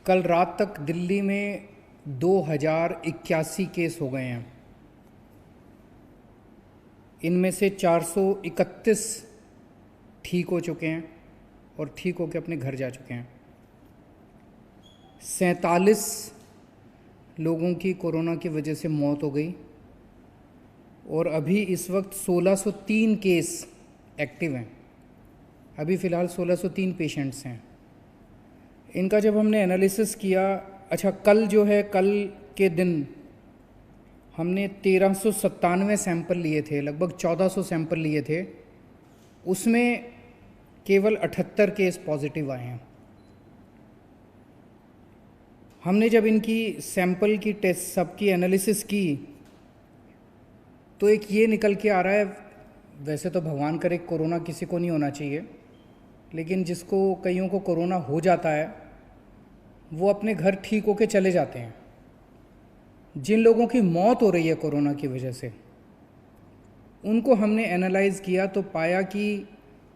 कल रात तक दिल्ली में 2081 केस हो गए हैं। इनमें से 431 ठीक हो चुके हैं और ठीक होकर अपने घर जा चुके हैं। 47 लोगों की कोरोना की वजह से मौत हो गई और अभी इस वक्त 1603 केस एक्टिव हैं। अभी फ़िलहाल 1603 पेशेंट्स हैं। इनका जब हमने एनालिसिस किया, अच्छा कल जो है, कल के दिन हमने 1397 सैंपल लिए थे, लगभग 1400 सैंपल लिए थे। उसमें केवल 78 केस पॉजिटिव आए हैं। हमने जब इनकी सैंपल की टेस्ट सबकी एनालिसिस की तो एक ये निकल के आ रहा है, वैसे तो भगवान करे कोरोना किसी को नहीं होना चाहिए, लेकिन जिसको कईयों को कोरोना हो जाता है वो अपने घर ठीक होके चले जाते हैं। जिन लोगों की मौत हो रही है कोरोना की वजह से, उनको हमने एनालाइज किया तो पाया कि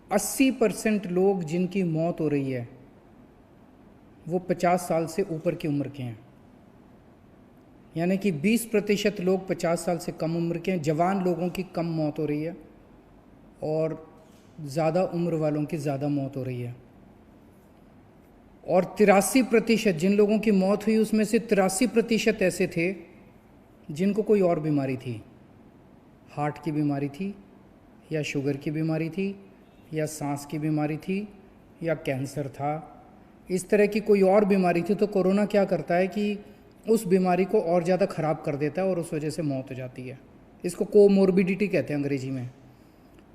80% लोग जिनकी मौत हो रही है वो 50 साल से ऊपर की उम्र के हैं। यानी कि 20% लोग 50 साल से कम उम्र के हैं। जवान लोगों की कम मौत हो रही है और ज़्यादा उम्र वालों की ज़्यादा मौत हो रही है। और 83% जिन लोगों की मौत हुई उसमें से 83% ऐसे थे जिनको कोई और बीमारी थी, हार्ट की बीमारी थी या शुगर की बीमारी थी या सांस की बीमारी थी या कैंसर था, इस तरह की कोई और बीमारी थी। तो कोरोना क्या करता है कि उस बीमारी को और ज़्यादा ख़राब कर देता है और उस वजह से मौत हो जाती है। इसको कोमोर्बिडिटी कहते हैं अंग्रेजी में।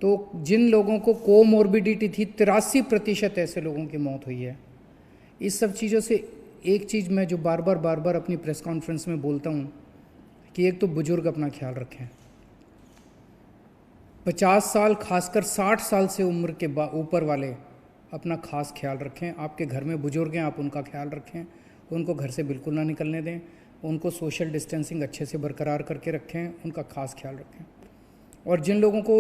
तो जिन लोगों को कोमोर्बिडिटी थी, 83% ऐसे लोगों की मौत हुई है। इस सब चीज़ों से एक चीज़ मैं जो बार बार अपनी प्रेस कॉन्फ्रेंस में बोलता हूँ कि एक तो बुजुर्ग अपना ख्याल रखें। 50 साल, खासकर 60 साल से उम्र के ऊपर वाले अपना खास ख्याल रखें। आपके घर में बुजुर्ग हैं, आप उनका ख्याल रखें, उनको घर से बिल्कुल ना निकलने दें, उनको सोशल डिस्टेंसिंग अच्छे से बरकरार करके रखें, उनका खास ख्याल रखें। और जिन लोगों को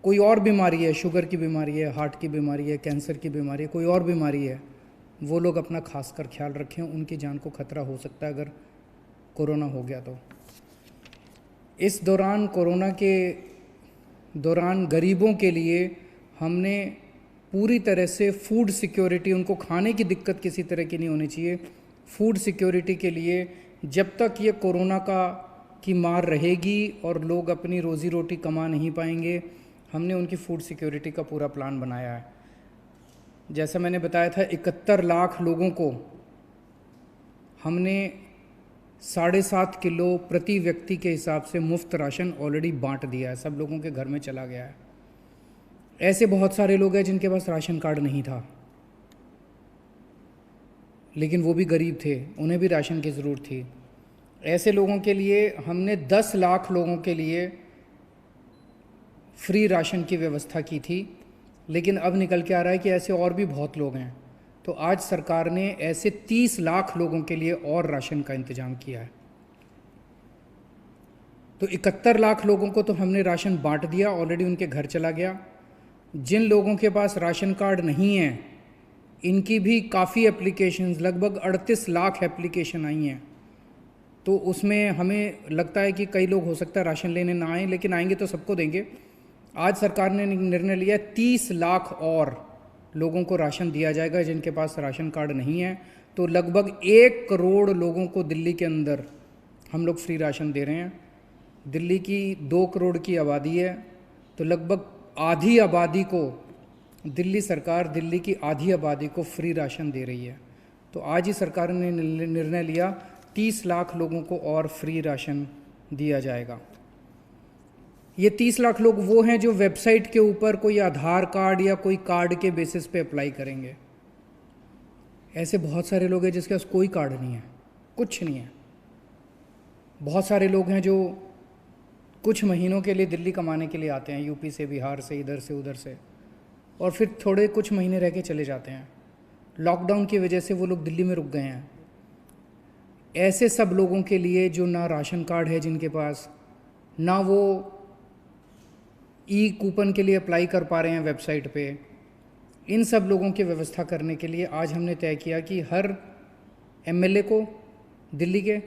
कोई और बीमारी है, शुगर की बीमारी है, हार्ट की बीमारी है, कैंसर की बीमारी है, कोई और बीमारी है, वो लोग अपना खास कर ख्याल रखें। उनकी जान को खतरा हो सकता है अगर कोरोना हो गया तो। इस दौरान, कोरोना के दौरान गरीबों के लिए हमने पूरी तरह से फूड सिक्योरिटी, उनको खाने की दिक्कत किसी तरह की नहीं होनी चाहिए, फूड सिक्योरिटी के लिए जब तक ये कोरोना की मार रहेगी और लोग अपनी रोज़ी रोटी कमा नहीं पाएंगे, हमने उनकी फूड सिक्योरिटी का पूरा प्लान बनाया है। जैसा मैंने बताया था, 71 लाख लोगों को हमने 7.5 किलो प्रति व्यक्ति के हिसाब से मुफ्त राशन ऑलरेडी बांट दिया है, सब लोगों के घर में चला गया है। ऐसे बहुत सारे लोग हैं जिनके पास राशन कार्ड नहीं था, लेकिन वो भी गरीब थे, उन्हें भी राशन की ज़रूरत थी। ऐसे लोगों के लिए हमने 10 लाख लोगों के लिए फ्री राशन की व्यवस्था की थी, लेकिन अब निकल के आ रहा है कि ऐसे और भी बहुत लोग हैं। तो आज सरकार ने ऐसे 30 लाख लोगों के लिए और राशन का इंतज़ाम किया है। तो 71 लाख लोगों को तो हमने राशन बांट दिया, ऑलरेडी उनके घर चला गया। जिन लोगों के पास राशन कार्ड नहीं है, इनकी भी काफ़ी एप्लीकेशंस, लगभग 38 लाख एप्लीकेशन आई हैं। तो उसमें हमें लगता है कि कई लोग हो सकता है राशन लेने ना आए, लेकिन आएंगे तो सबको देंगे। आज सरकार ने निर्णय लिया 30 लाख और लोगों को राशन दिया जाएगा जिनके पास राशन कार्ड नहीं है। तो लगभग 1 करोड़ लोगों को दिल्ली के अंदर हम लोग फ्री राशन दे रहे हैं। दिल्ली की 2 करोड़ की आबादी है, तो लगभग आधी आबादी को दिल्ली सरकार, दिल्ली की आधी आबादी को फ्री राशन दे रही है। तो आज ही सरकार ने निर्णय लिया 30 लाख लोगों को और फ्री राशन दिया जाएगा। ये 30 लाख लोग वो हैं जो वेबसाइट के ऊपर कोई आधार कार्ड या कोई कार्ड के बेसिस पे अप्लाई करेंगे। ऐसे बहुत सारे लोग हैं जिसके पास कोई कार्ड नहीं है, कुछ नहीं है। बहुत सारे लोग हैं जो कुछ महीनों के लिए दिल्ली कमाने के लिए आते हैं, यूपी से, बिहार से, इधर से उधर से, और फिर थोड़े कुछ महीने रह के चले जाते हैं। लॉकडाउन की वजह से वो लोग दिल्ली में रुक गए हैं। ऐसे सब लोगों के लिए जो ना राशन कार्ड है जिनके पास, ना वो ई कूपन के लिए अप्लाई कर पा रहे हैं वेबसाइट पे, इन सब लोगों की व्यवस्था करने के लिए आज हमने तय किया कि हर एमएलए को दिल्ली के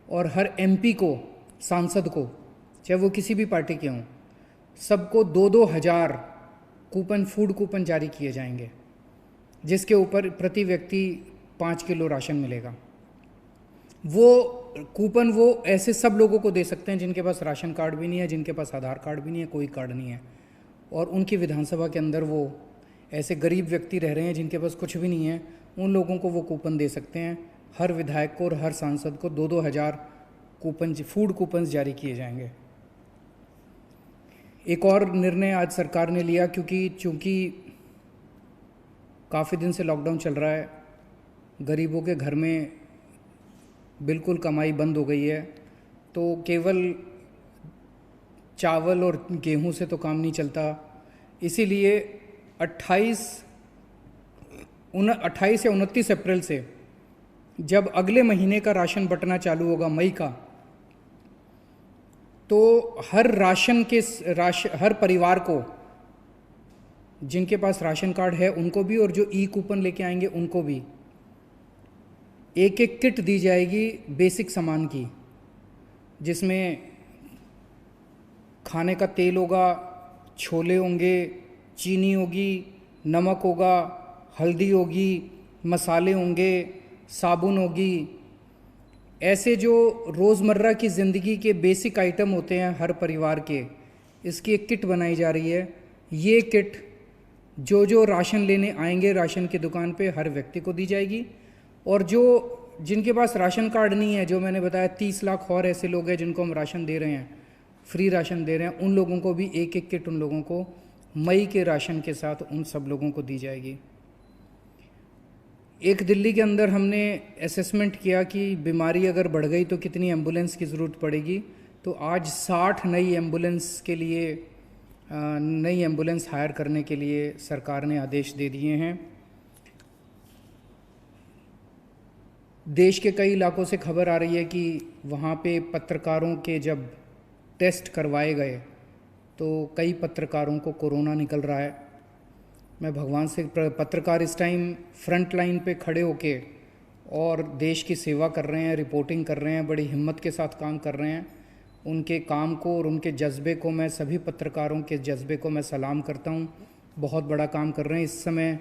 और हर एमपी को, सांसद को, चाहे वो किसी भी पार्टी के हों, सबको 2-2 हज़ार कूपन, फूड कूपन जारी किए जाएंगे, जिसके ऊपर प्रति व्यक्ति 5 किलो राशन मिलेगा। वो कूपन वो ऐसे सब लोगों को दे सकते हैं जिनके पास राशन कार्ड भी नहीं है, जिनके पास आधार कार्ड भी नहीं है, कोई कार्ड नहीं है, और उनकी विधानसभा के अंदर वो ऐसे गरीब व्यक्ति रह रहे हैं जिनके पास कुछ भी नहीं है, उन लोगों को वो कूपन दे सकते हैं। हर विधायक को और हर सांसद को 2-2 हज़ार कूपन, फूड कूपन्स जारी किए जाएंगे। एक और निर्णय आज सरकार ने लिया, चूँकि काफ़ी दिन से लॉकडाउन चल रहा है, गरीबों के घर में बिल्कुल कमाई बंद हो गई है, तो केवल चावल और गेहूं से तो काम नहीं चलता। इसीलिए 28 या 29 अप्रैल से जब अगले महीने का राशन बंटना चालू होगा, मई का, तो हर परिवार को, जिनके पास राशन कार्ड है उनको भी, और जो ई कूपन लेके आएंगे उनको भी, एक एक किट दी जाएगी बेसिक सामान की, जिसमें खाने का तेल होगा, छोले होंगे, चीनी होगी, नमक होगा, हल्दी होगी, मसाले होंगे, साबुन होगी। ऐसे जो रोज़मर्रा की ज़िंदगी के बेसिक आइटम होते हैं हर परिवार के, इसकी एक किट बनाई जा रही है। ये किट जो राशन लेने आएंगे राशन की दुकान पे, हर व्यक्ति को दी जाएगी। और जिनके पास राशन कार्ड नहीं है, जो मैंने बताया 30 लाख और ऐसे लोग हैं जिनको हम राशन दे रहे हैं, फ्री राशन दे रहे हैं, उन लोगों को भी एक एक किट उन लोगों को मई के राशन के साथ उन सब लोगों को दी जाएगी। एक दिल्ली के अंदर हमने असेसमेंट किया कि बीमारी अगर बढ़ गई तो कितनी एम्बुलेंस की ज़रूरत पड़ेगी, तो आज 60 नई एम्बुलेंस हायर करने के लिए सरकार ने आदेश दे दिए हैं। देश के कई इलाकों से खबर आ रही है कि वहाँ पे पत्रकारों के जब टेस्ट करवाए गए तो कई पत्रकारों को कोरोना निकल रहा है। मैं भगवान से, पत्रकार इस टाइम फ्रंट लाइन पे खड़े होके और देश की सेवा कर रहे हैं, रिपोर्टिंग कर रहे हैं, बड़ी हिम्मत के साथ काम कर रहे हैं। उनके काम को और उनके जज्बे को, मैं सभी पत्रकारों के जज्बे को मैं सलाम करता हूँ। बहुत बड़ा काम कर रहे हैं। इस समय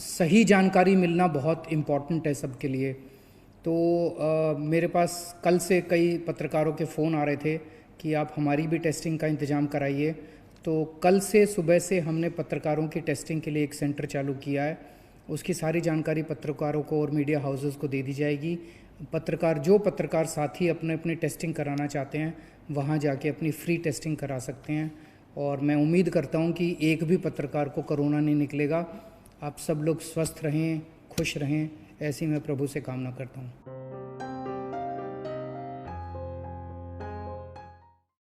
सही जानकारी मिलना बहुत इम्पॉर्टेंट है सबके लिए। तो मेरे पास कल से कई पत्रकारों के फ़ोन आ रहे थे कि आप हमारी भी टेस्टिंग का इंतज़ाम कराइए। तो कल से सुबह से हमने पत्रकारों की टेस्टिंग के लिए एक सेंटर चालू किया है। उसकी सारी जानकारी पत्रकारों को और मीडिया हाउसेस को दे दी जाएगी। पत्रकार साथी अपने टेस्टिंग कराना चाहते हैं, वहाँ जाके अपनी फ्री टेस्टिंग करा सकते हैं। और मैं उम्मीद करता हूँ कि एक भी पत्रकार को कोरोना नहीं निकलेगा। आप सब लोग स्वस्थ रहें, खुश रहें, ऐसी मैं प्रभु से कामना करता हूँ।